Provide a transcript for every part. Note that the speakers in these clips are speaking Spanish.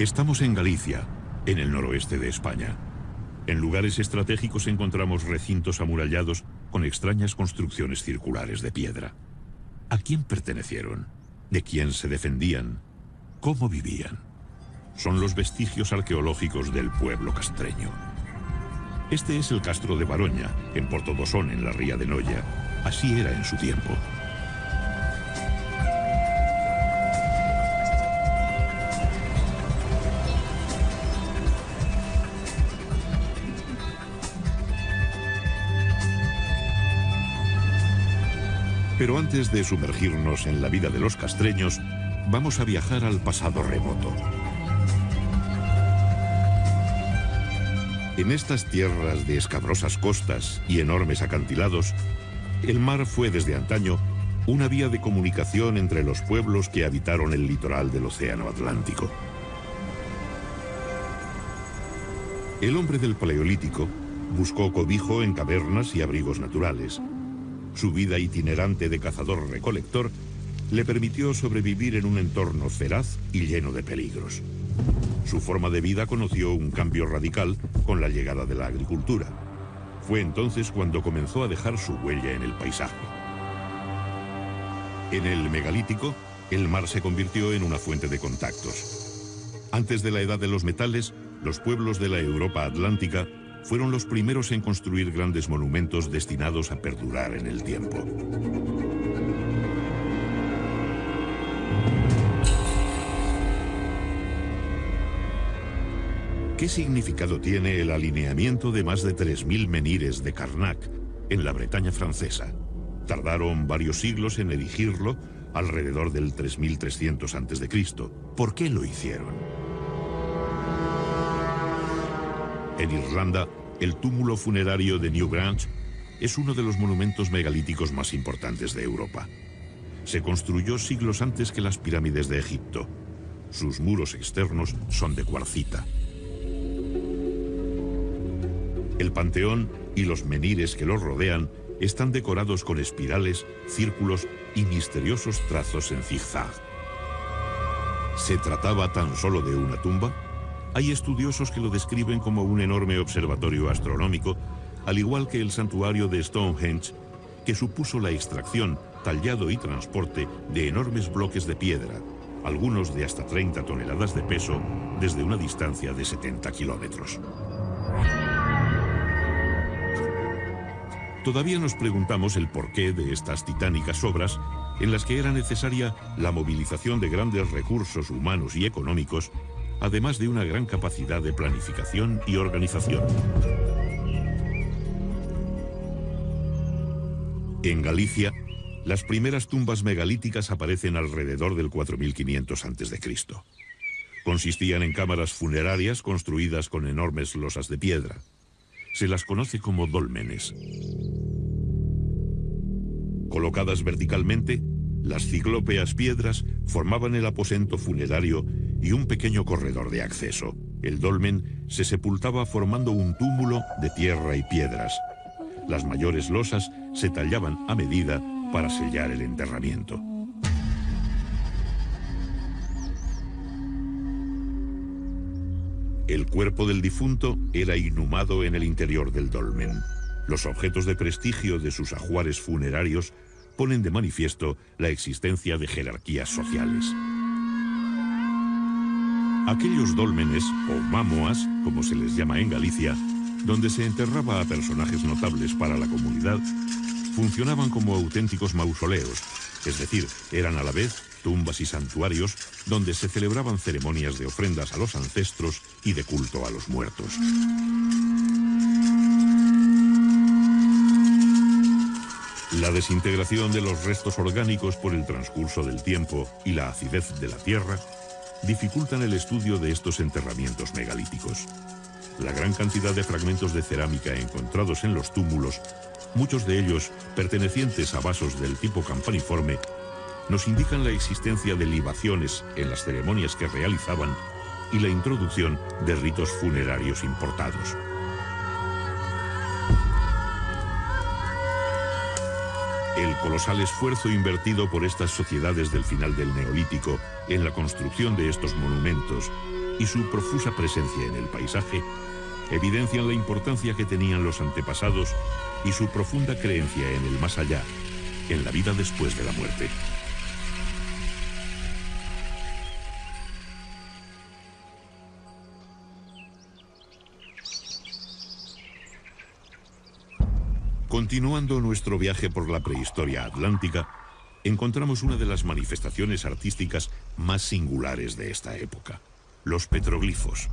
Estamos en Galicia, en el noroeste de España. En lugares estratégicos encontramos recintos amurallados con extrañas construcciones circulares de piedra. ¿A quién pertenecieron? ¿De quién se defendían? ¿Cómo vivían? Son los vestigios arqueológicos del pueblo castreño. Este es el castro de Baroña, en Portodosón, en la ría de Noia. Así era en su tiempo. Pero antes de sumergirnos en la vida de los castreños, vamos a viajar al pasado remoto. En estas tierras de escabrosas costas y enormes acantilados, el mar fue desde antaño una vía de comunicación entre los pueblos que habitaron el litoral del Océano Atlántico. El hombre del Paleolítico buscó cobijo en cavernas y abrigos naturales. Su vida itinerante de cazador-recolector le permitió sobrevivir en un entorno feraz y lleno de peligros. Su forma de vida conoció un cambio radical con la llegada de la agricultura. Fue entonces cuando comenzó a dejar su huella en el paisaje. En el megalítico, el mar se convirtió en una fuente de contactos. Antes de la edad de los metales, los pueblos de la Europa atlántica fueron los primeros en construir grandes monumentos destinados a perdurar en el tiempo. ¿Qué significado tiene el alineamiento de más de 3000 menhires de Karnak en la Bretaña francesa? Tardaron varios siglos en erigirlo, alrededor del 3300 a.C. ¿Por qué lo hicieron? En Irlanda, el túmulo funerario de Newgrange es uno de los monumentos megalíticos más importantes de Europa. Se construyó siglos antes que las pirámides de Egipto. Sus muros externos son de cuarcita. El panteón y los menhires que los rodean están decorados con espirales, círculos y misteriosos trazos en zigzag. ¿Se trataba tan solo de una tumba? Hay estudiosos que lo describen como un enorme observatorio astronómico, al igual que el santuario de Stonehenge, que supuso la extracción, tallado y transporte de enormes bloques de piedra, algunos de hasta 30 toneladas de peso, desde una distancia de 70 kilómetros. Todavía nos preguntamos el porqué de estas titánicas obras, en las que era necesaria la movilización de grandes recursos humanos y económicos, además de una gran capacidad de planificación y organización. En Galicia, las primeras tumbas megalíticas aparecen alrededor del 4500 a.C. Consistían en cámaras funerarias construidas con enormes losas de piedra. Se las conoce como dólmenes. Colocadas verticalmente, las ciclópeas piedras formaban el aposento funerario y un pequeño corredor de acceso. El dolmen se sepultaba formando un túmulo de tierra y piedras. Las mayores losas se tallaban a medida para sellar el enterramiento. El cuerpo del difunto era inhumado en el interior del dolmen. Los objetos de prestigio de sus ajuares funerarios ponen de manifiesto la existencia de jerarquías sociales. Aquellos dólmenes, o mámoas, como se les llama en Galicia, donde se enterraba a personajes notables para la comunidad, funcionaban como auténticos mausoleos, es decir, eran a la vez tumbas y santuarios donde se celebraban ceremonias de ofrendas a los ancestros y de culto a los muertos. La desintegración de los restos orgánicos por el transcurso del tiempo y la acidez de la tierra dificultan el estudio de estos enterramientos megalíticos. La gran cantidad de fragmentos de cerámica encontrados en los túmulos, muchos de ellos pertenecientes a vasos del tipo campaniforme, nos indican la existencia de libaciones en las ceremonias que realizaban y la introducción de ritos funerarios importados. El colosal esfuerzo invertido por estas sociedades del final del Neolítico en la construcción de estos monumentos y su profusa presencia en el paisaje evidencian la importancia que tenían los antepasados y su profunda creencia en el más allá, en la vida después de la muerte. Continuando nuestro viaje por la prehistoria atlántica, encontramos una de las manifestaciones artísticas más singulares de esta época: los petroglifos.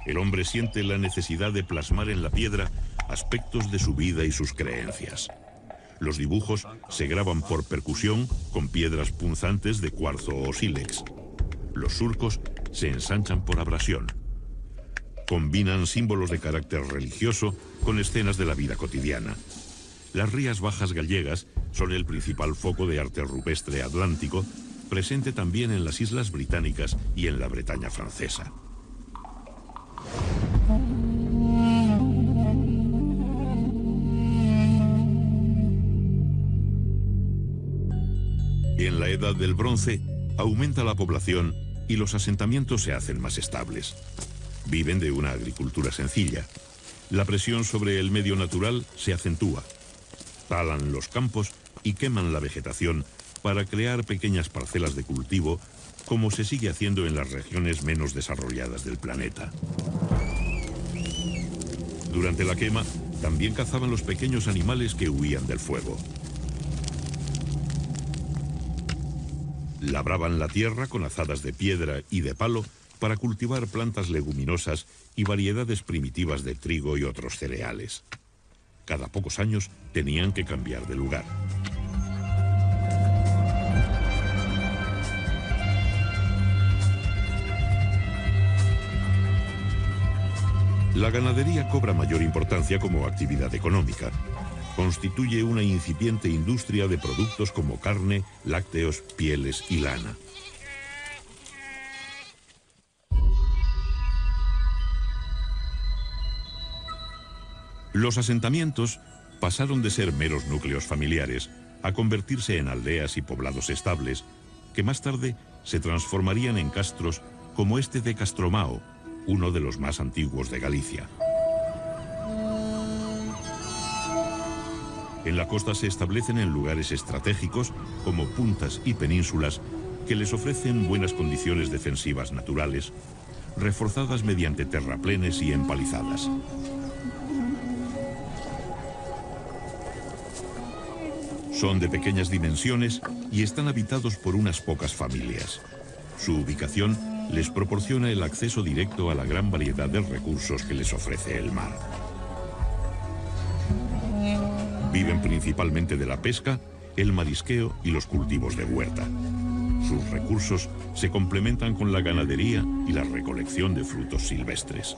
El hombre siente la necesidad de plasmar en la piedra aspectos de su vida y sus creencias. Los dibujos se graban por percusión con piedras punzantes de cuarzo o sílex. Los surcos se ensanchan por abrasión. Combinan símbolos de carácter religioso con escenas de la vida cotidiana. Las Rías Bajas gallegas son el principal foco de arte rupestre atlántico, presente también en las Islas Británicas y en la Bretaña francesa. En la Edad del Bronce aumenta la población y los asentamientos se hacen más estables. Viven de una agricultura sencilla. La presión sobre el medio natural se acentúa. Talan los campos y queman la vegetación para crear pequeñas parcelas de cultivo, como se sigue haciendo en las regiones menos desarrolladas del planeta. Durante la quema, también cazaban los pequeños animales que huían del fuego. Labraban la tierra con azadas de piedra y de palo para cultivar plantas leguminosas y variedades primitivas de trigo y otros cereales. Cada pocos años tenían que cambiar de lugar. La ganadería cobra mayor importancia como actividad económica. Constituye una incipiente industria de productos como carne, lácteos, pieles y lana. Los asentamientos pasaron de ser meros núcleos familiares a convertirse en aldeas y poblados estables, que más tarde se transformarían en castros como este de Castromao, uno de los más antiguos de Galicia. En la costa se establecen en lugares estratégicos como puntas y penínsulas que les ofrecen buenas condiciones defensivas naturales, reforzadas mediante terraplenes y empalizadas. Son de pequeñas dimensiones y están habitados por unas pocas familias. Su ubicación les proporciona el acceso directo a la gran variedad de recursos que les ofrece el mar. Viven principalmente de la pesca, el marisqueo y los cultivos de huerta. Sus recursos se complementan con la ganadería y la recolección de frutos silvestres.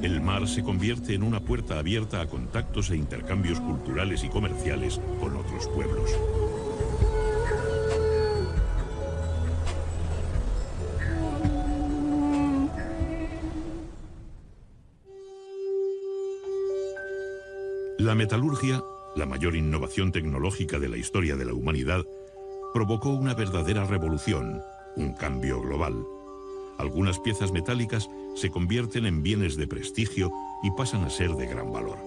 El mar se convierte en una puerta abierta a contactos e intercambios culturales y comerciales con otros pueblos. La metalurgia, la mayor innovación tecnológica de la historia de la humanidad, provocó una verdadera revolución, un cambio global. Algunas piezas metálicas se convierten en bienes de prestigio y pasan a ser de gran valor.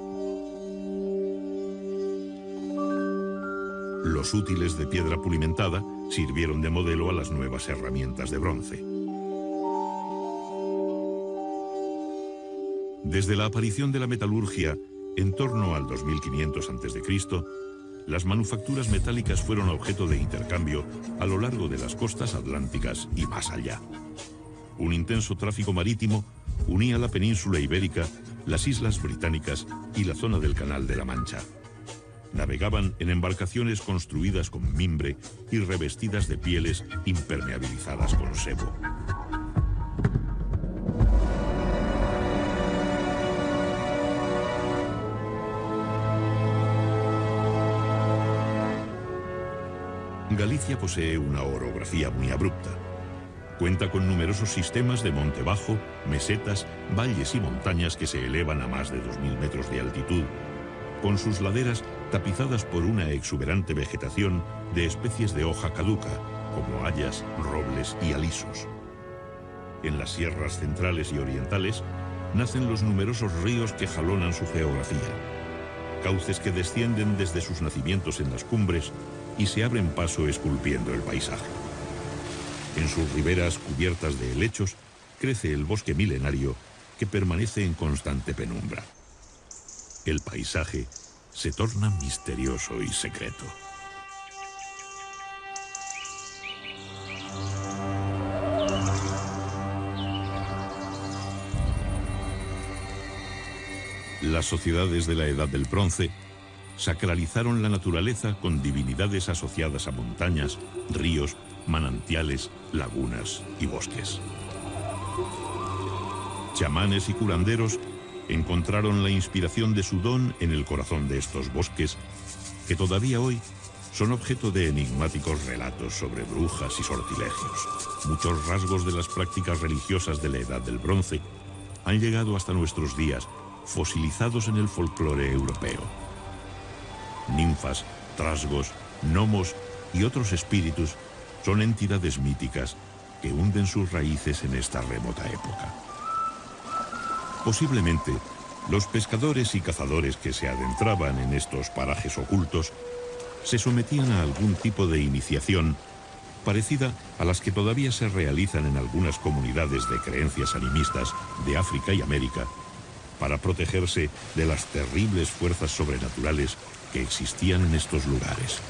Los útiles de piedra pulimentada sirvieron de modelo a las nuevas herramientas de bronce. Desde la aparición de la metalurgia, en torno al 2500 a.C., las manufacturas metálicas fueron objeto de intercambio a lo largo de las costas atlánticas y más allá. Un intenso tráfico marítimo unía la península ibérica, las Islas Británicas y la zona del Canal de la Mancha. Navegaban en embarcaciones construidas con mimbre y revestidas de pieles impermeabilizadas con sebo. Galicia posee una orografía muy abrupta. Cuenta con numerosos sistemas de monte bajo, mesetas, valles y montañas que se elevan a más de 2000 metros de altitud, con sus laderas tapizadas por una exuberante vegetación de especies de hoja caduca, como hayas, robles y alisos. En las sierras centrales y orientales nacen los numerosos ríos que jalonan su geografía, cauces que descienden desde sus nacimientos en las cumbres y se abren paso esculpiendo el paisaje. En sus riberas cubiertas de helechos crece el bosque milenario que permanece en constante penumbra. El paisaje se torna misterioso y secreto. Las sociedades de la Edad del Bronce sacralizaron la naturaleza con divinidades asociadas a montañas, ríos, manantiales, lagunas y bosques. Chamanes y curanderos encontraron la inspiración de su don en el corazón de estos bosques, que todavía hoy son objeto de enigmáticos relatos sobre brujas y sortilegios. Muchos rasgos de las prácticas religiosas de la Edad del Bronce han llegado hasta nuestros días, fosilizados en el folclore europeo. Ninfas, trasgos, gnomos y otros espíritus son entidades míticas que hunden sus raíces en esta remota época. Posiblemente, los pescadores y cazadores que se adentraban en estos parajes ocultos se sometían a algún tipo de iniciación parecida a las que todavía se realizan en algunas comunidades de creencias animistas de África y América, para protegerse de las terribles fuerzas sobrenaturales que existían en estos lugares.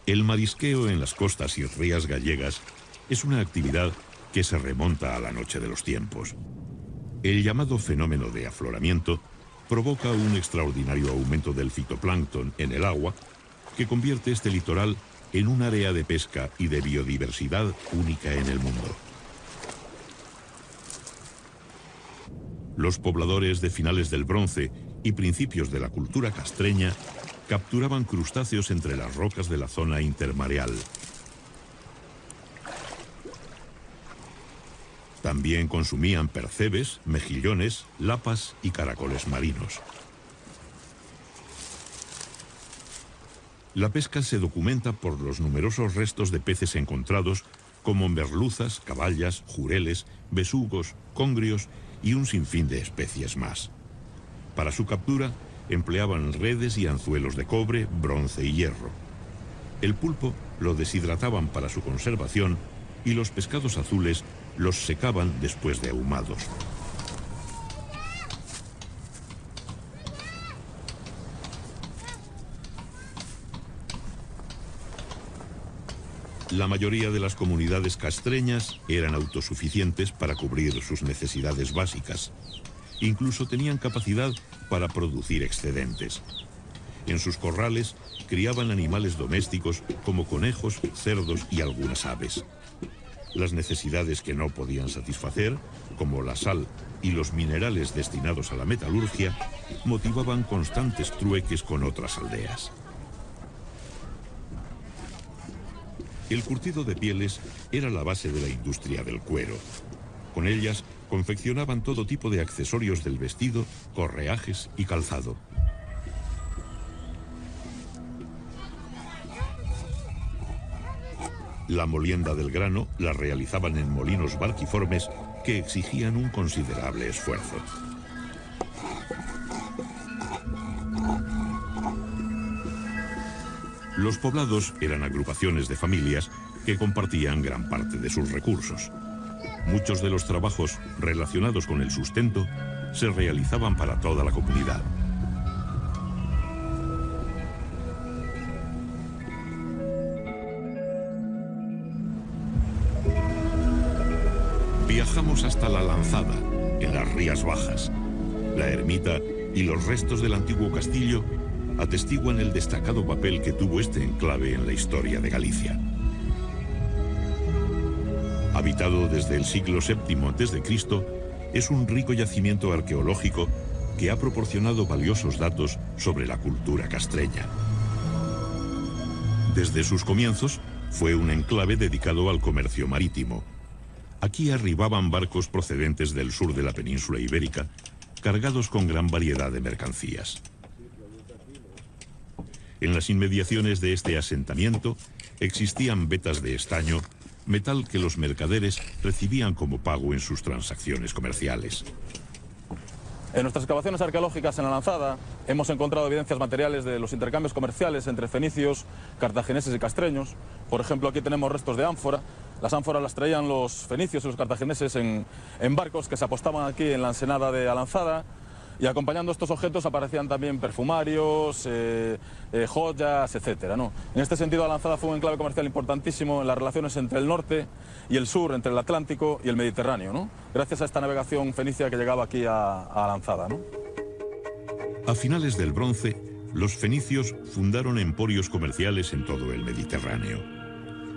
El marisqueo en las costas y rías gallegas es una actividad que se remonta a la noche de los tiempos. El llamado fenómeno de afloramiento provoca un extraordinario aumento del fitoplancton en el agua que convierte este litoral en un área de pesca y de biodiversidad única en el mundo. Los pobladores de finales del Bronce y principios de la cultura castreña capturaban crustáceos entre las rocas de la zona intermareal. También consumían percebes, mejillones, lapas y caracoles marinos. La pesca se documenta por los numerosos restos de peces encontrados, como merluzas, caballas, jureles, besugos, congrios y un sinfín de especies más. Para su captura empleaban redes y anzuelos de cobre, bronce y hierro. El pulpo lo deshidrataban para su conservación y los pescados azules los secaban después de ahumados. La mayoría de las comunidades castreñas eran autosuficientes para cubrir sus necesidades básicas. Incluso tenían capacidad para producir excedentes. En sus corrales criaban animales domésticos como conejos, cerdos y algunas aves. Las necesidades que no podían satisfacer, como la sal y los minerales destinados a la metalurgia, motivaban constantes trueques con otras aldeas. El curtido de pieles era la base de la industria del cuero. Con ellas confeccionaban todo tipo de accesorios del vestido, correajes y calzado. La molienda del grano la realizaban en molinos barquiformes que exigían un considerable esfuerzo. Los poblados eran agrupaciones de familias que compartían gran parte de sus recursos. Muchos de los trabajos relacionados con el sustento se realizaban para toda la comunidad. Viajamos hasta La Lanzada, en las Rías Bajas. La ermita y los restos del antiguo castillo atestiguan el destacado papel que tuvo este enclave en la historia de Galicia. Habitado desde el siglo VII a.C., es un rico yacimiento arqueológico que ha proporcionado valiosos datos sobre la cultura castreña. Desde sus comienzos, fue un enclave dedicado al comercio marítimo. Aquí arribaban barcos procedentes del sur de la península ibérica, cargados con gran variedad de mercancías. En las inmediaciones de este asentamiento existían vetas de estaño, metal que los mercaderes recibían como pago en sus transacciones comerciales. En nuestras excavaciones arqueológicas en la Lanzada hemos encontrado evidencias materiales de los intercambios comerciales entre fenicios, cartagineses y castreños. Por ejemplo, aquí tenemos restos de ánfora. Las ánforas las traían los fenicios y los cartagineses en barcos que se apostaban aquí en la ensenada de Alanzada. Y acompañando estos objetos aparecían también perfumarios, joyas, etc., ¿no? En este sentido, Alanzada fue un enclave comercial importantísimo en las relaciones entre el norte y el sur, entre el Atlántico y el Mediterráneo, ¿no? Gracias a esta navegación fenicia que llegaba aquí a Alanzada, ¿no? A finales del Bronce, los fenicios fundaron emporios comerciales en todo el Mediterráneo.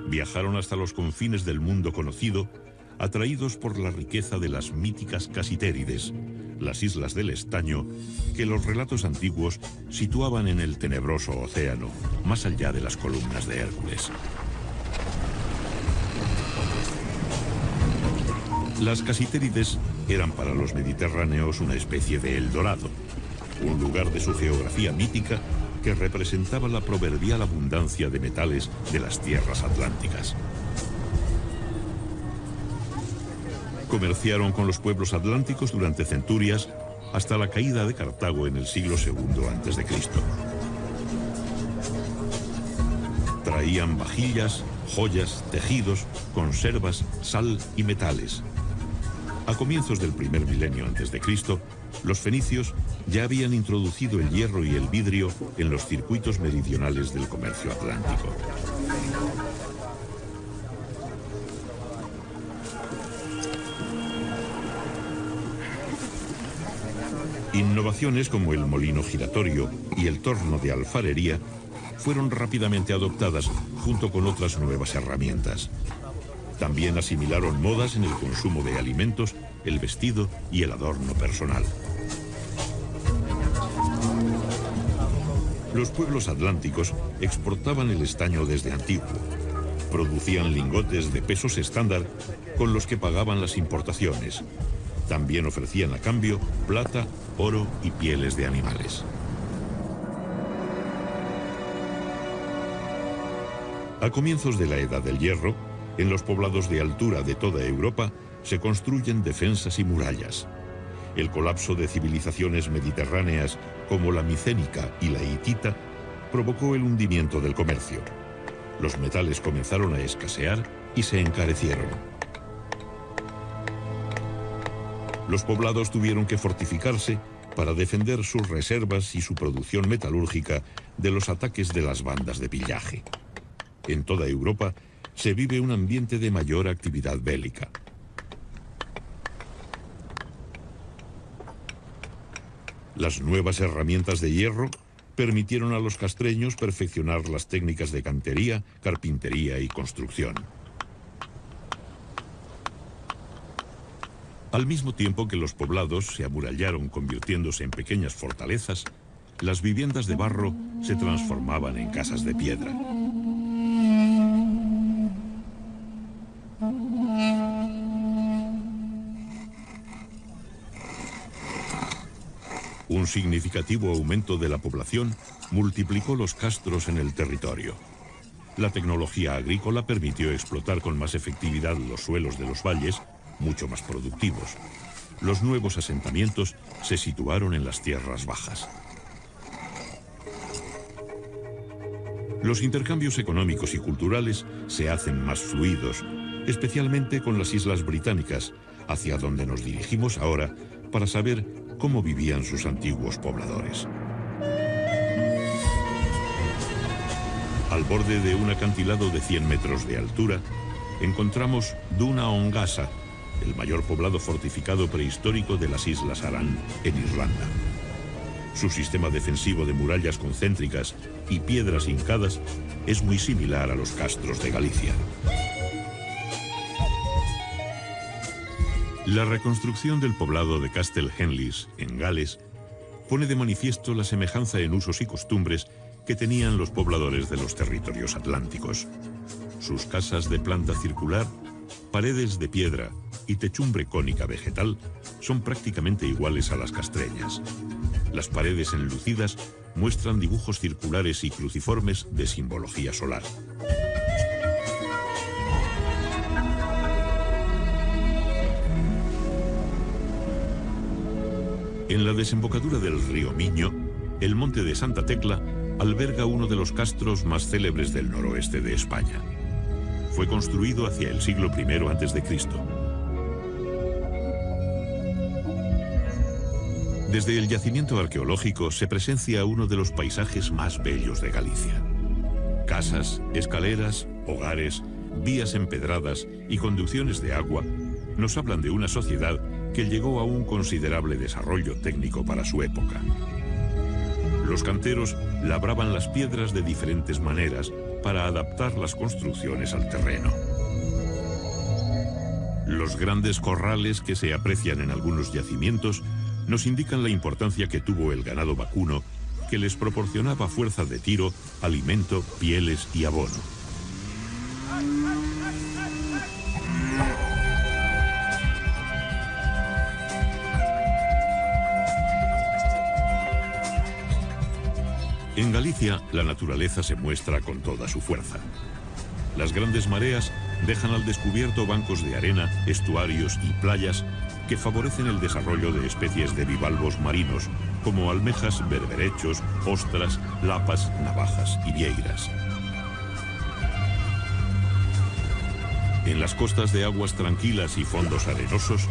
Viajaron hasta los confines del mundo conocido, atraídos por la riqueza de las míticas Casitérides, las islas del estaño, que los relatos antiguos situaban en el tenebroso océano, más allá de las columnas de Hércules. Las Casitérides eran para los mediterráneos una especie de Eldorado, un lugar de su geografía mítica que representaba la proverbial abundancia de metales de las tierras atlánticas. Comerciaron con los pueblos atlánticos durante centurias hasta la caída de Cartago en el siglo II a.C. Traían vajillas, joyas, tejidos, conservas, sal y metales. A comienzos del primer milenio a.C., los fenicios ya habían introducido el hierro y el vidrio en los circuitos meridionales del comercio atlántico. Innovaciones como el molino giratorio y el torno de alfarería fueron rápidamente adoptadas junto con otras nuevas herramientas. También asimilaron modas en el consumo de alimentos, el vestido y el adorno personal. Los pueblos atlánticos exportaban el estaño desde antiguo. Producían lingotes de pesos estándar con los que pagaban las importaciones. También ofrecían a cambio plata, oro y pieles de animales. A comienzos de la Edad del Hierro, en los poblados de altura de toda Europa se construyen defensas y murallas. El colapso de civilizaciones mediterráneas como la micénica y la hitita provocó el hundimiento del comercio. Los metales comenzaron a escasear y se encarecieron. Los poblados tuvieron que fortificarse para defender sus reservas y su producción metalúrgica de los ataques de las bandas de pillaje. En toda Europa se vive un ambiente de mayor actividad bélica. Las nuevas herramientas de hierro permitieron a los castreños perfeccionar las técnicas de cantería, carpintería y construcción. Al mismo tiempo que los poblados se amurallaron convirtiéndose en pequeñas fortalezas, las viviendas de barro se transformaban en casas de piedra. Un significativo aumento de la población multiplicó los castros en el territorio. La tecnología agrícola permitió explotar con más efectividad los suelos de los valles, mucho más productivos. Los nuevos asentamientos se situaron en las tierras bajas. Los intercambios económicos y culturales se hacen más fluidos, especialmente con las islas británicas, hacia donde nos dirigimos ahora para saber cómo vivían sus antiguos pobladores. Al borde de un acantilado de 100 metros de altura, encontramos Duna Ongasa, el mayor poblado fortificado prehistórico de las Islas Aran, en Irlanda. Su sistema defensivo de murallas concéntricas y piedras hincadas es muy similar a los castros de Galicia. La reconstrucción del poblado de Castel Henlys, en Gales, pone de manifiesto la semejanza en usos y costumbres que tenían los pobladores de los territorios atlánticos. Sus casas de planta circular, paredes de piedra y techumbre cónica vegetal son prácticamente iguales a las castreñas. Las paredes enlucidas muestran dibujos circulares y cruciformes de simbología solar. En la desembocadura del río Miño, el monte de Santa Tecla alberga uno de los castros más célebres del noroeste de España. Fue construido hacia el siglo I a.C. Desde el yacimiento arqueológico se presencia uno de los paisajes más bellos de Galicia. Casas, escaleras, hogares, vías empedradas y conducciones de agua nos hablan de una sociedad que llegó a un considerable desarrollo técnico para su época. Los canteros labraban las piedras de diferentes maneras para adaptar las construcciones al terreno. Los grandes corrales que se aprecian en algunos yacimientos nos indican la importancia que tuvo el ganado vacuno, que les proporcionaba fuerza de tiro, alimento, pieles y abono. En Galicia, la naturaleza se muestra con toda su fuerza. Las grandes mareas dejan al descubierto bancos de arena, estuarios y playas que favorecen el desarrollo de especies de bivalvos marinos, como almejas, berberechos, ostras, lapas, navajas y vieiras. En las costas de aguas tranquilas y fondos arenosos,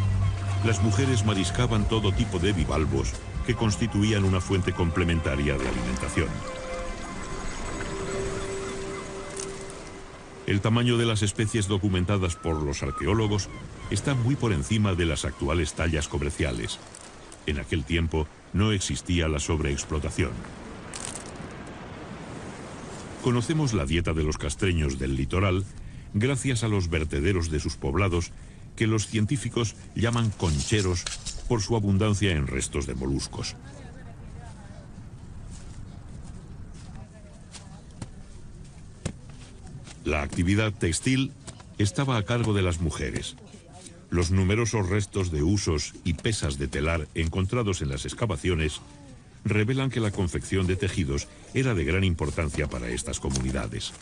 las mujeres mariscaban todo tipo de bivalvos que constituían una fuente complementaria de alimentación. El tamaño de las especies documentadas por los arqueólogos está muy por encima de las actuales tallas comerciales. En aquel tiempo no existía la sobreexplotación. Conocemos la dieta de los castreños del litoral gracias a los vertederos de sus poblados, que los científicos llaman concheros por su abundancia en restos de moluscos. La actividad textil estaba a cargo de las mujeres. Los numerosos restos de husos y pesas de telar encontrados en las excavaciones revelan que la confección de tejidos era de gran importancia para estas comunidades.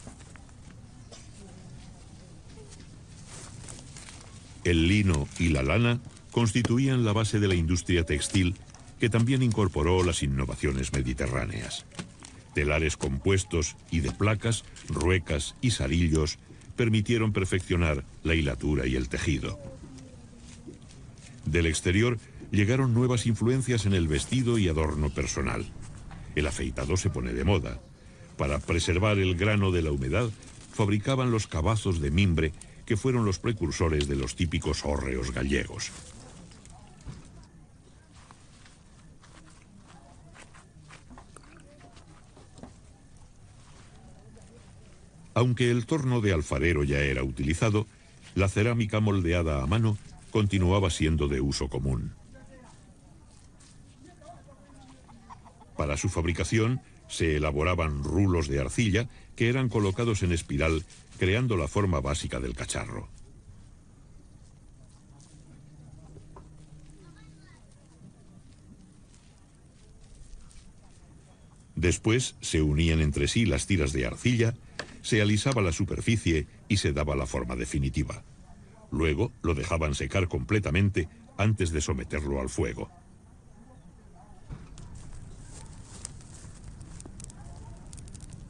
El lino y la lana constituían la base de la industria textil, que también incorporó las innovaciones mediterráneas. Telares compuestos y de placas, ruecas y sarillos permitieron perfeccionar la hilatura y el tejido. Del exterior llegaron nuevas influencias en el vestido y adorno personal. El afeitado se pone de moda. Para preservar el grano de la humedad, fabricaban los cabazos de mimbre, que fueron los precursores de los típicos hórreos gallegos. Aunque el torno de alfarero ya era utilizado, la cerámica moldeada a mano continuaba siendo de uso común. Para su fabricación se elaboraban rulos de arcilla que eran colocados en espiral, creando la forma básica del cacharro. Después se unían entre sí las tiras de arcilla, se alisaba la superficie y se daba la forma definitiva. Luego lo dejaban secar completamente antes de someterlo al fuego.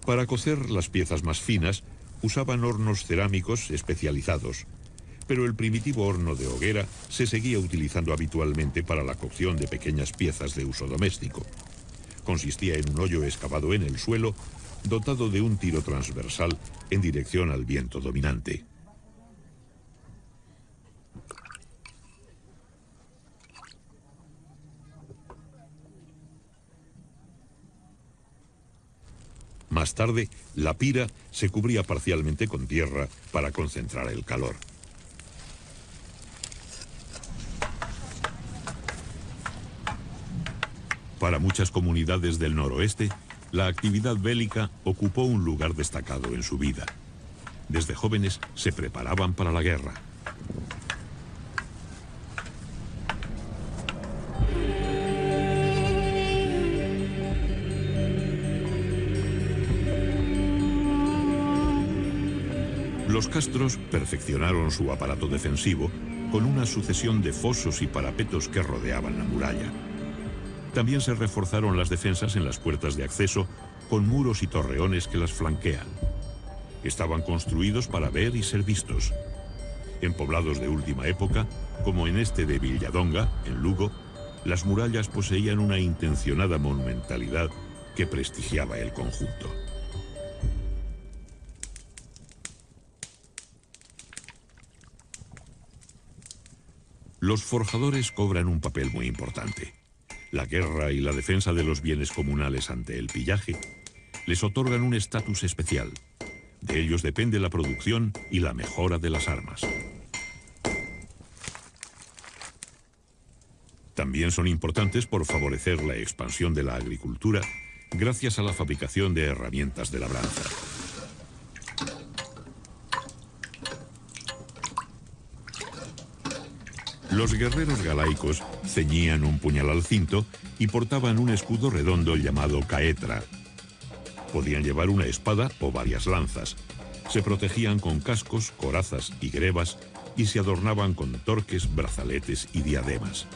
Para cocer las piezas más finas, usaban hornos cerámicos especializados, pero el primitivo horno de hoguera se seguía utilizando habitualmente para la cocción de pequeñas piezas de uso doméstico. Consistía en un hoyo excavado en el suelo, dotado de un tiro transversal en dirección al viento dominante. Más tarde, la pira se cubría parcialmente con tierra para concentrar el calor. Para muchas comunidades del noroeste, la actividad bélica ocupó un lugar destacado en su vida. Desde jóvenes se preparaban para la guerra. Los castros perfeccionaron su aparato defensivo con una sucesión de fosos y parapetos que rodeaban la muralla. También se reforzaron las defensas en las puertas de acceso con muros y torreones que las flanquean. Estaban construidos para ver y ser vistos. En poblados de última época, como en este de Villadonga, en Lugo, las murallas poseían una intencionada monumentalidad que prestigiaba el conjunto. Los forjadores cobran un papel muy importante. La guerra y la defensa de los bienes comunales ante el pillaje les otorgan un estatus especial. De ellos depende la producción y la mejora de las armas. También son importantes por favorecer la expansión de la agricultura gracias a la fabricación de herramientas de labranza. Los guerreros galaicos ceñían un puñal al cinto y portaban un escudo redondo llamado caetra. Podían llevar una espada o varias lanzas. Se protegían con cascos, corazas y grebas y se adornaban con torques, brazaletes y diademas.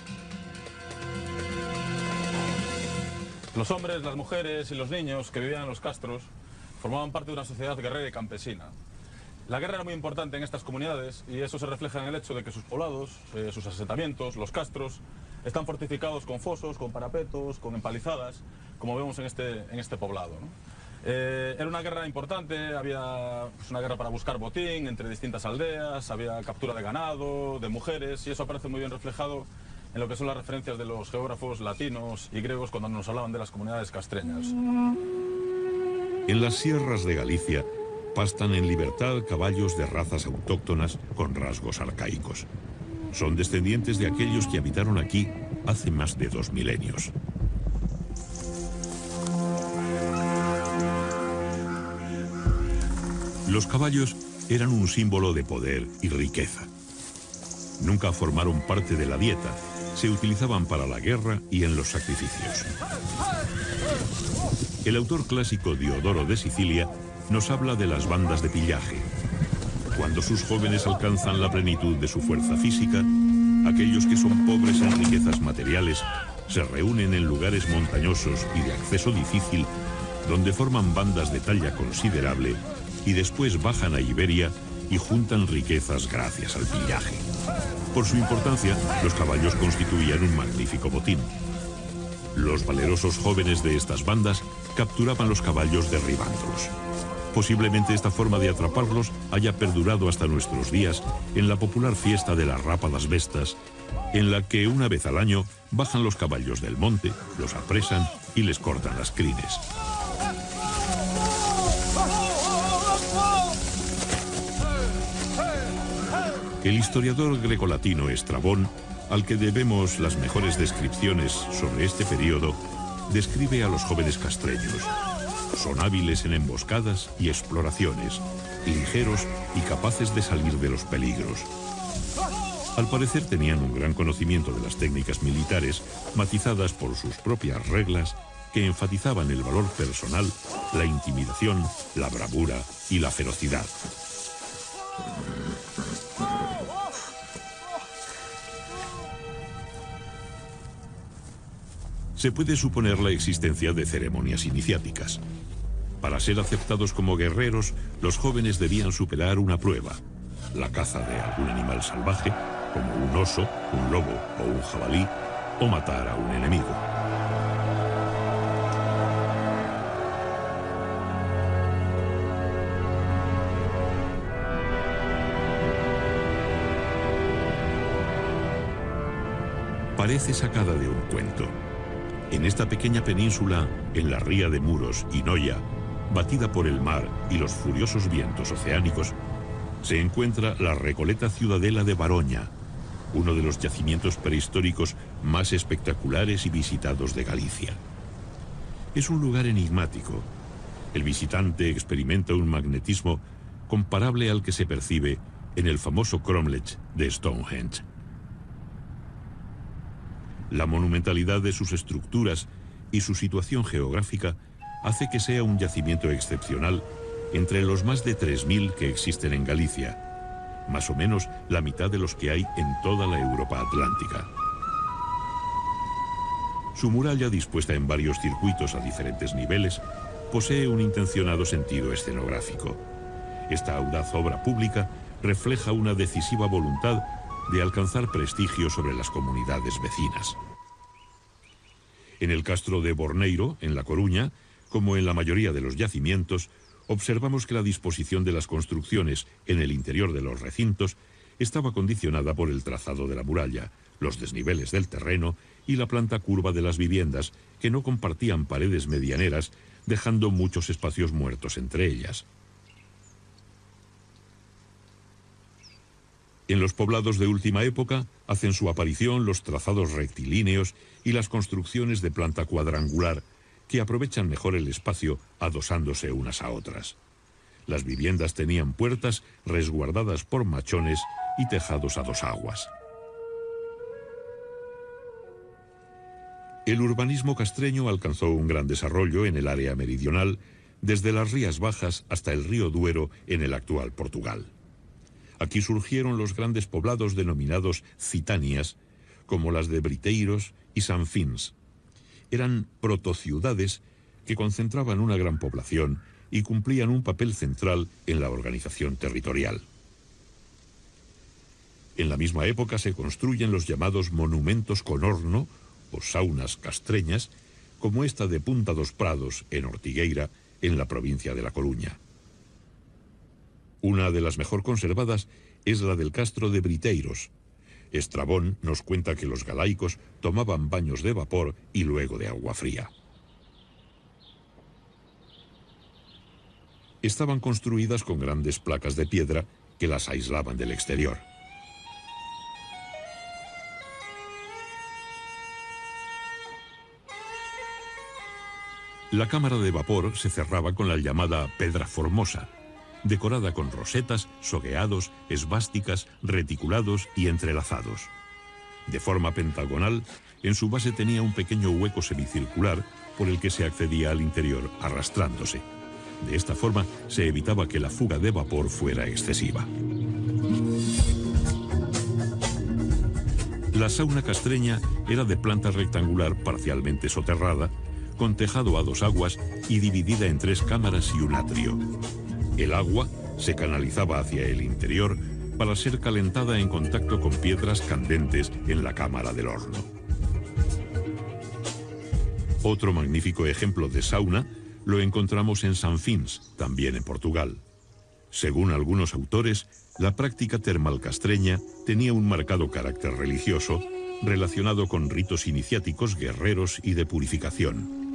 Los hombres, las mujeres y los niños que vivían en los castros formaban parte de una sociedad guerrera y campesina. La guerra era muy importante en estas comunidades y eso se refleja en el hecho de que sus poblados, sus asentamientos, los castros, están fortificados con fosos, con parapetos, con empalizadas, como vemos en este poblado, ¿no? Era una guerra importante, había una guerra para buscar botín entre distintas aldeas, había captura de ganado, de mujeres, y eso aparece muy bien reflejado en lo que son las referencias de los geógrafos latinos y griegos cuando nos hablaban de las comunidades castreñas. En las sierras de Galicia pastan en libertad caballos de razas autóctonas con rasgos arcaicos. Son descendientes de aquellos que habitaron aquí hace más de 2 milenios. Los caballos eran un símbolo de poder y riqueza. Nunca formaron parte de la dieta, se utilizaban para la guerra y en los sacrificios. El autor clásico Diodoro de Sicilia nos habla de las bandas de pillaje. Cuando sus jóvenes alcanzan la plenitud de su fuerza física, aquellos que son pobres en riquezas materiales se reúnen en lugares montañosos y de acceso difícil, donde forman bandas de talla considerable y después bajan a Iberia y juntan riquezas gracias al pillaje. Por su importancia, los caballos constituían un magnífico botín. Los valerosos jóvenes de estas bandas capturaban los caballos derribándolos. Posiblemente esta forma de atraparlos haya perdurado hasta nuestros días en la popular fiesta de las Rápadas Vestas, en la que una vez al año bajan los caballos del monte, los apresan y les cortan las crines. El historiador grecolatino Estrabón, al que debemos las mejores descripciones sobre este periodo, describe a los jóvenes castreños. Son hábiles en emboscadas y exploraciones, ligeros y capaces de salir de los peligros. Al parecer tenían un gran conocimiento de las técnicas militares, matizadas por sus propias reglas, que enfatizaban el valor personal, la intimidación, la bravura y la ferocidad. Se puede suponer la existencia de ceremonias iniciáticas. Para ser aceptados como guerreros, los jóvenes debían superar una prueba: la caza de algún animal salvaje, como un oso, un lobo o un jabalí, o matar a un enemigo. Parece sacada de un cuento. En esta pequeña península, en la ría de Muros y Noia, batida por el mar y los furiosos vientos oceánicos, se encuentra la Recoleta Ciudadela de Baroña, uno de los yacimientos prehistóricos más espectaculares y visitados de Galicia. Es un lugar enigmático. El visitante experimenta un magnetismo comparable al que se percibe en el famoso cromlech de Stonehenge. La monumentalidad de sus estructuras y su situación geográfica hace que sea un yacimiento excepcional entre los más de 3.000 que existen en Galicia, más o menos la mitad de los que hay en toda la Europa atlántica. Su muralla, dispuesta en varios circuitos a diferentes niveles, posee un intencionado sentido escenográfico. Esta audaz obra pública refleja una decisiva voluntad de alcanzar prestigio sobre las comunidades vecinas. En el castro de Borneiro, en La Coruña, como en la mayoría de los yacimientos, observamos que la disposición de las construcciones en el interior de los recintos estaba condicionada por el trazado de la muralla, los desniveles del terreno y la planta curva de las viviendas, que no compartían paredes medianeras, dejando muchos espacios muertos entre ellas. En los poblados de última época hacen su aparición los trazados rectilíneos y las construcciones de planta cuadrangular, que aprovechan mejor el espacio adosándose unas a otras. Las viviendas tenían puertas resguardadas por machones y tejados a dos aguas. El urbanismo castreño alcanzó un gran desarrollo en el área meridional, desde las Rías Bajas hasta el río Duero en el actual Portugal. Aquí surgieron los grandes poblados denominados citanias, como las de Briteiros y Sanfins. Eran protociudades que concentraban una gran población y cumplían un papel central en la organización territorial. En la misma época se construyen los llamados monumentos con horno o saunas castreñas, como esta de Punta dos Prados, en Ortigueira, en la provincia de La Coruña. Una de las mejor conservadas es la del castro de Briteiros. Estrabón nos cuenta que los galaicos tomaban baños de vapor y luego de agua fría. Estaban construidas con grandes placas de piedra que las aislaban del exterior. La cámara de vapor se cerraba con la llamada pedra formosa, decorada con rosetas, sogueados, esvásticas, reticulados y entrelazados. De forma pentagonal, en su base tenía un pequeño hueco semicircular por el que se accedía al interior arrastrándose. De esta forma se evitaba que la fuga de vapor fuera excesiva. La sauna castreña era de planta rectangular parcialmente soterrada, con tejado a dos aguas y dividida en 3 cámaras y un atrio. El agua se canalizaba hacia el interior para ser calentada en contacto con piedras candentes en la cámara del horno. Otro magnífico ejemplo de sauna lo encontramos en Sanfins, también en Portugal. Según algunos autores, la práctica termal castreña tenía un marcado carácter religioso relacionado con ritos iniciáticos, guerreros y de purificación.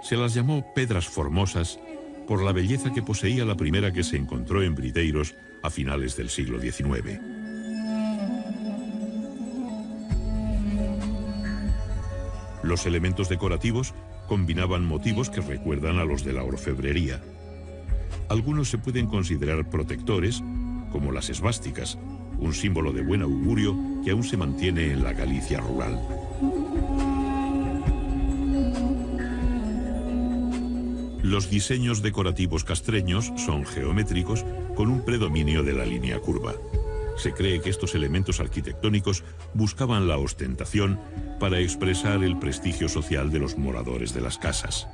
Se las llamó pedras formosas por la belleza que poseía la primera que se encontró en Briteiros a finales del siglo XIX. Los elementos decorativos combinaban motivos que recuerdan a los de la orfebrería. Algunos se pueden considerar protectores, como las esvásticas, un símbolo de buen augurio que aún se mantiene en la Galicia rural. Los diseños decorativos castreños son geométricos con un predominio de la línea curva. Se cree que estos elementos arquitectónicos buscaban la ostentación para expresar el prestigio social de los moradores de las casas.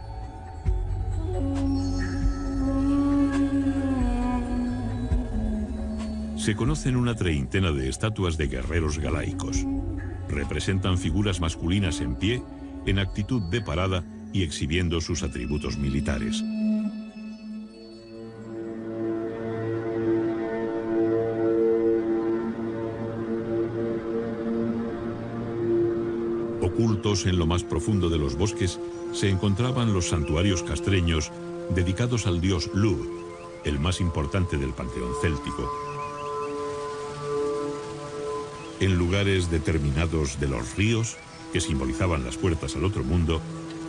Se conocen una treintena de estatuas de guerreros galaicos. Representan figuras masculinas en pie, en actitud de parada y exhibiendo sus atributos militares. Ocultos en lo más profundo de los bosques se encontraban los santuarios castreños dedicados al dios Lugh, el más importante del panteón céltico. En lugares determinados de los ríos, que simbolizaban las puertas al otro mundo,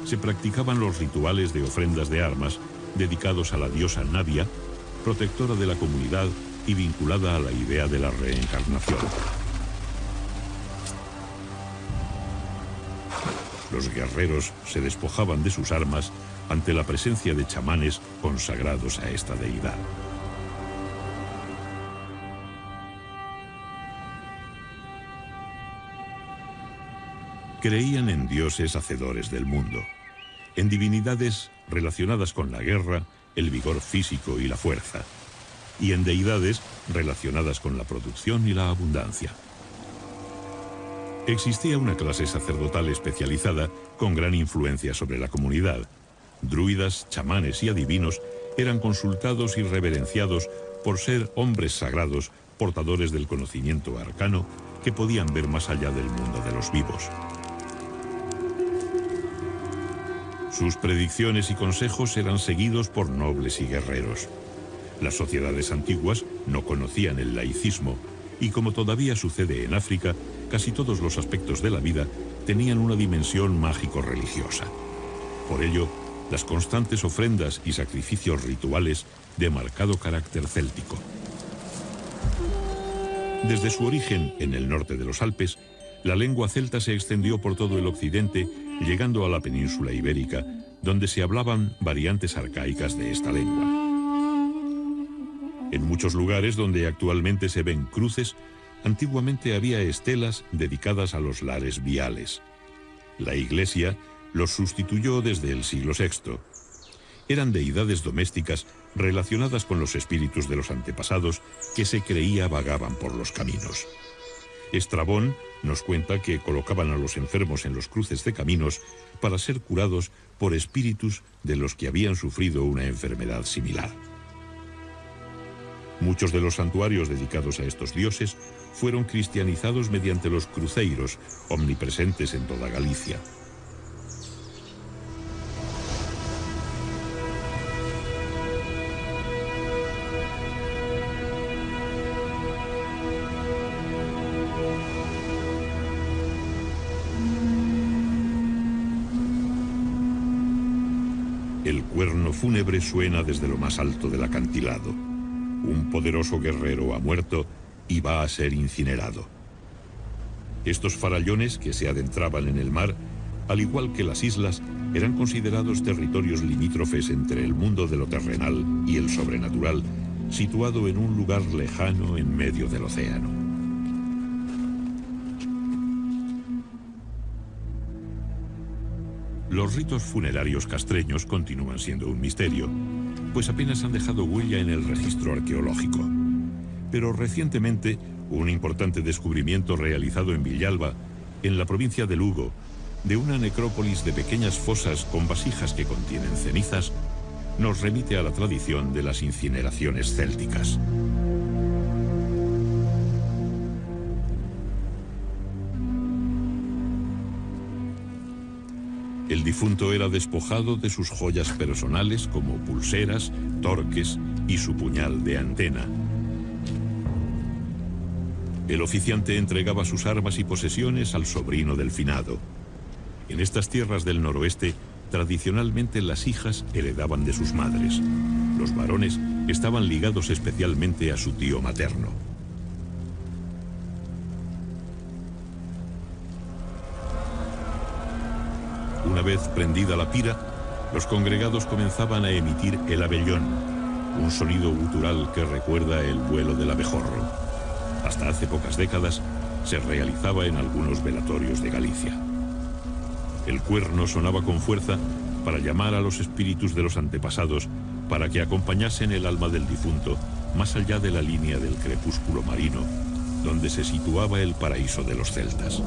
se practicaban los rituales de ofrendas de armas dedicados a la diosa Navia, protectora de la comunidad y vinculada a la idea de la reencarnación. Los guerreros se despojaban de sus armas ante la presencia de chamanes consagrados a esta deidad. Creían en dioses hacedores del mundo, en divinidades relacionadas con la guerra, el vigor físico y la fuerza, y en deidades relacionadas con la producción y la abundancia. Existía una clase sacerdotal especializada con gran influencia sobre la comunidad. Druidas, chamanes y adivinos eran consultados y reverenciados por ser hombres sagrados, portadores del conocimiento arcano, que podían ver más allá del mundo de los vivos. Sus predicciones y consejos eran seguidos por nobles y guerreros. Las sociedades antiguas no conocían el laicismo y, como todavía sucede en África, casi todos los aspectos de la vida tenían una dimensión mágico-religiosa. Por ello, las constantes ofrendas y sacrificios rituales de marcado carácter céltico. Desde su origen en el norte de los Alpes, la lengua celta se extendió por todo el occidente, llegando a la península ibérica, donde se hablaban variantes arcaicas de esta lengua. En muchos lugares donde actualmente se ven cruces, antiguamente había estelas dedicadas a los lares viales. La Iglesia los sustituyó desde el siglo VI. Eran deidades domésticas relacionadas con los espíritus de los antepasados que se creía vagaban por los caminos. Estrabón nos cuenta que colocaban a los enfermos en los cruces de caminos para ser curados por espíritus de los que habían sufrido una enfermedad similar. Muchos de los santuarios dedicados a estos dioses fueron cristianizados mediante los cruceiros, omnipresentes en toda Galicia. El cuerno fúnebre suena desde lo más alto del acantilado. Un poderoso guerrero ha muerto y va a ser incinerado. Estos farallones que se adentraban en el mar, al igual que las islas, eran considerados territorios limítrofes entre el mundo de lo terrenal y el sobrenatural, situado en un lugar lejano en medio del océano. Los ritos funerarios castreños continúan siendo un misterio, pues apenas han dejado huella en el registro arqueológico. Pero recientemente, un importante descubrimiento realizado en Villalba, en la provincia de Lugo, de una necrópolis de pequeñas fosas con vasijas que contienen cenizas, nos remite a la tradición de las incineraciones célticas. El difunto era despojado de sus joyas personales como pulseras, torques y su puñal de antena. El oficiante entregaba sus armas y posesiones al sobrino del finado. En estas tierras del noroeste, tradicionalmente las hijas heredaban de sus madres. Los varones estaban ligados especialmente a su tío materno. Una vez prendida la pira, los congregados comenzaban a emitir el abellón, un sonido gutural que recuerda el vuelo del abejorro. Hasta hace pocas décadas se realizaba en algunos velatorios de Galicia. El cuerno sonaba con fuerza para llamar a los espíritus de los antepasados para que acompañasen el alma del difunto más allá de la línea del crepúsculo marino, donde se situaba el paraíso de los celtas.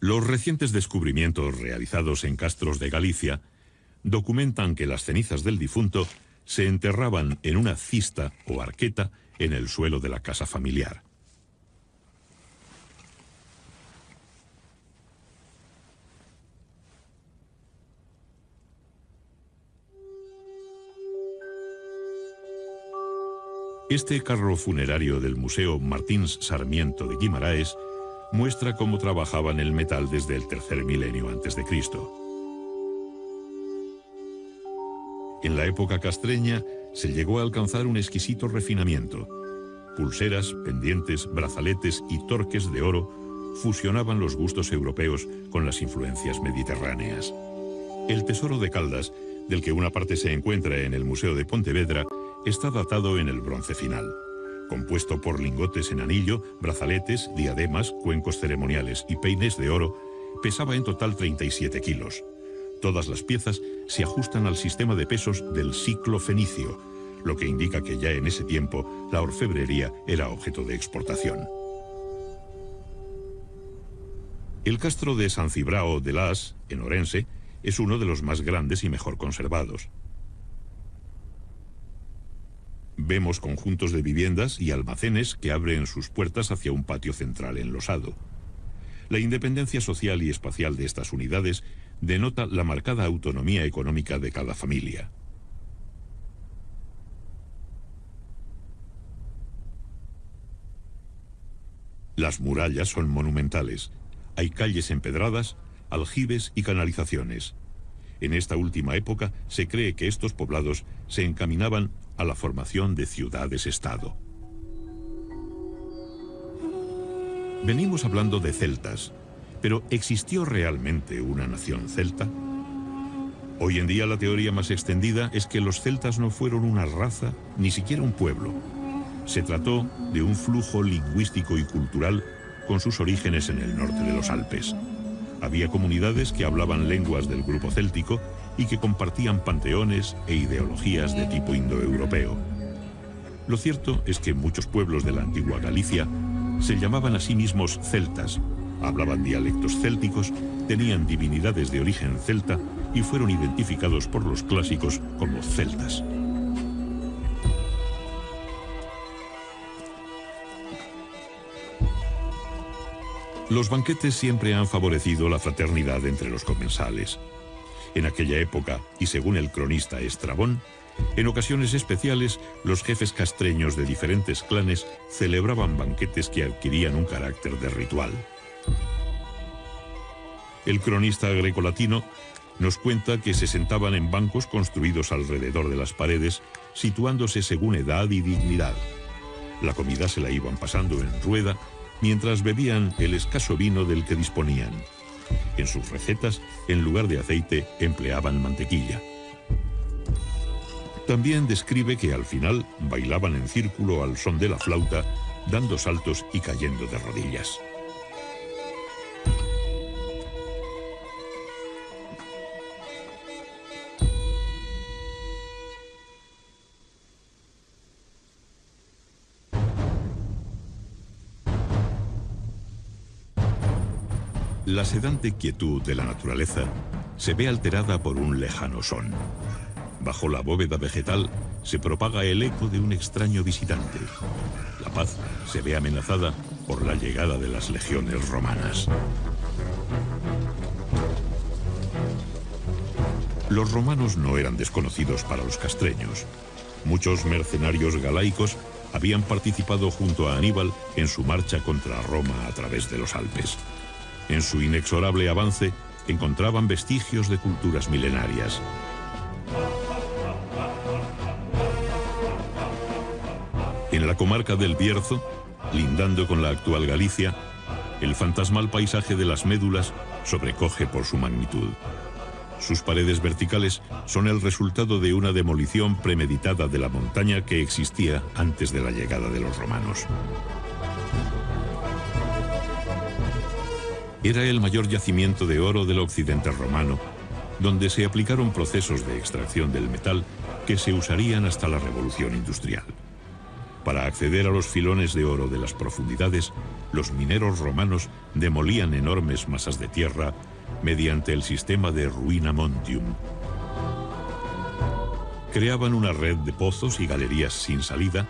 Los recientes descubrimientos realizados en castros de Galicia documentan que las cenizas del difunto se enterraban en una cista o arqueta en el suelo de la casa familiar. Este carro funerario del Museo Martins Sarmiento de Guimaraes muestra cómo trabajaban el metal desde el tercer milenio a.C. En la época castreña se llegó a alcanzar un exquisito refinamiento. Pulseras, pendientes, brazaletes y torques de oro fusionaban los gustos europeos con las influencias mediterráneas. El tesoro de Caldas, del que una parte se encuentra en el Museo de Pontevedra, está datado en el bronce final. Compuesto por lingotes en anillo, brazaletes, diademas, cuencos ceremoniales y peines de oro, pesaba en total 37 kilos. Todas las piezas se ajustan al sistema de pesos del ciclo fenicio, lo que indica que ya en ese tiempo la orfebrería era objeto de exportación. El castro de San Cibrao de Las, en Orense, es uno de los más grandes y mejor conservados. Vemos conjuntos de viviendas y almacenes que abren sus puertas hacia un patio central enlosado. La independencia social y espacial de estas unidades denota la marcada autonomía económica de cada familia. Las murallas son monumentales. Hay calles empedradas, aljibes y canalizaciones. En esta última época se cree que estos poblados se encaminaban a la formación de ciudades-estado. Venimos hablando de celtas, pero ¿existió realmente una nación celta? Hoy en día la teoría más extendida es que los celtas no fueron una raza, ni siquiera un pueblo. Se trató de un flujo lingüístico y cultural con sus orígenes en el norte de los Alpes. Había comunidades que hablaban lenguas del grupo céltico y que compartían panteones e ideologías de tipo indoeuropeo. Lo cierto es que muchos pueblos de la antigua Galicia se llamaban a sí mismos celtas, hablaban dialectos célticos, tenían divinidades de origen celta y fueron identificados por los clásicos como celtas. Los banquetes siempre han favorecido la fraternidad entre los comensales. En aquella época, y según el cronista Estrabón, en ocasiones especiales, los jefes castreños de diferentes clanes celebraban banquetes que adquirían un carácter de ritual. El cronista grecolatino nos cuenta que se sentaban en bancos construidos alrededor de las paredes, situándose según edad y dignidad. La comida se la iban pasando en rueda, mientras bebían el escaso vino del que disponían. En sus recetas, en lugar de aceite, empleaban mantequilla. También describe que al final bailaban en círculo al son de la flauta, dando saltos y cayendo de rodillas. La sedante quietud de la naturaleza se ve alterada por un lejano son. Bajo la bóveda vegetal se propaga el eco de un extraño visitante. La paz se ve amenazada por la llegada de las legiones romanas. Los romanos no eran desconocidos para los castreños. Muchos mercenarios galaicos habían participado junto a Aníbal en su marcha contra Roma a través de los Alpes. En su inexorable avance encontraban vestigios de culturas milenarias. En la comarca del Bierzo, lindando con la actual Galicia, el fantasmal paisaje de las Médulas sobrecoge por su magnitud. Sus paredes verticales son el resultado de una demolición premeditada de la montaña que existía antes de la llegada de los romanos. Era el mayor yacimiento de oro del occidente romano, donde se aplicaron procesos de extracción del metal que se usarían hasta la Revolución Industrial. Para acceder a los filones de oro de las profundidades, los mineros romanos demolían enormes masas de tierra mediante el sistema de ruina montium. Creaban una red de pozos y galerías sin salida,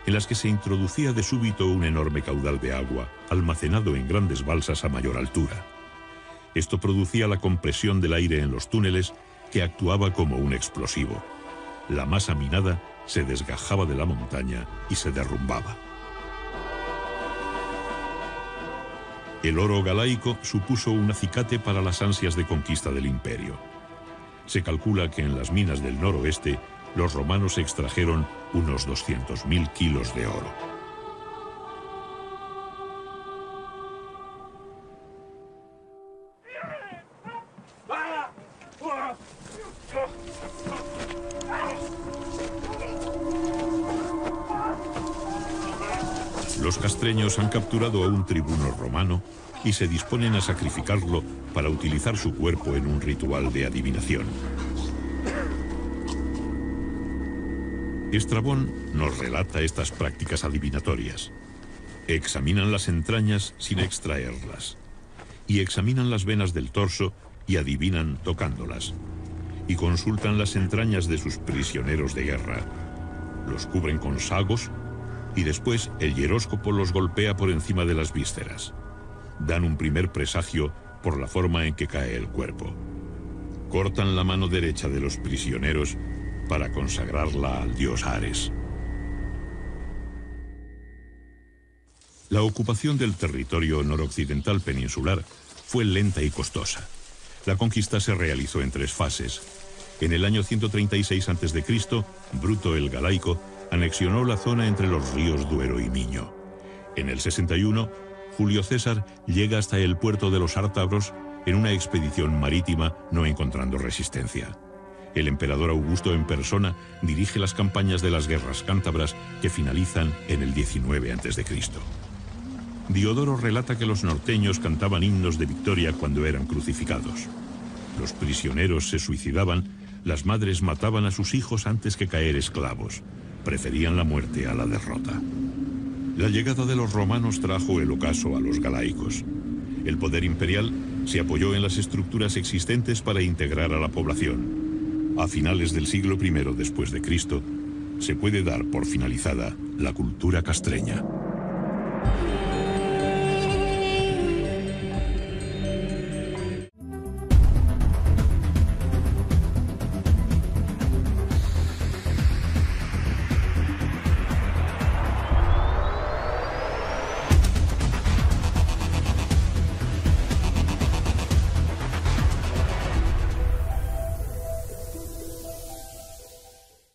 en las que se introducía de súbito un enorme caudal de agua, almacenado en grandes balsas a mayor altura. Esto producía la compresión del aire en los túneles, que actuaba como un explosivo. La masa minada se desgajaba de la montaña y se derrumbaba. El oro galaico supuso un acicate para las ansias de conquista del imperio. Se calcula que en las minas del noroeste los romanos extrajeron unos 200.000 kilos de oro. Los castreños han capturado a un tribuno romano y se disponen a sacrificarlo para utilizar su cuerpo en un ritual de adivinación. Estrabón nos relata estas prácticas adivinatorias. Examinan las entrañas sin extraerlas, y examinan las venas del torso y adivinan tocándolas, y consultan las entrañas de sus prisioneros de guerra. Los cubren con sagos y después el hieróscopo los golpea por encima de las vísceras. Dan un primer presagio por la forma en que cae el cuerpo. Cortan la mano derecha de los prisioneros para consagrarla al dios Ares. La ocupación del territorio noroccidental peninsular fue lenta y costosa. La conquista se realizó en 3 fases. En el año 136 a.C., Bruto el Galaico anexionó la zona entre los ríos Duero y Miño. En el 61, Julio César llega hasta el puerto de los Ártabros en una expedición marítima, no encontrando resistencia. El emperador Augusto en persona dirige las campañas de las guerras cántabras que finalizan en el 19 a.C. Diodoro relata que los norteños cantaban himnos de victoria cuando eran crucificados. Los prisioneros se suicidaban, las madres mataban a sus hijos antes que caer esclavos. Preferían la muerte a la derrota. La llegada de los romanos trajo el ocaso a los galaicos. El poder imperial se apoyó en las estructuras existentes para integrar a la población. A finales del siglo I después de Cristo, se puede dar por finalizada la cultura castreña.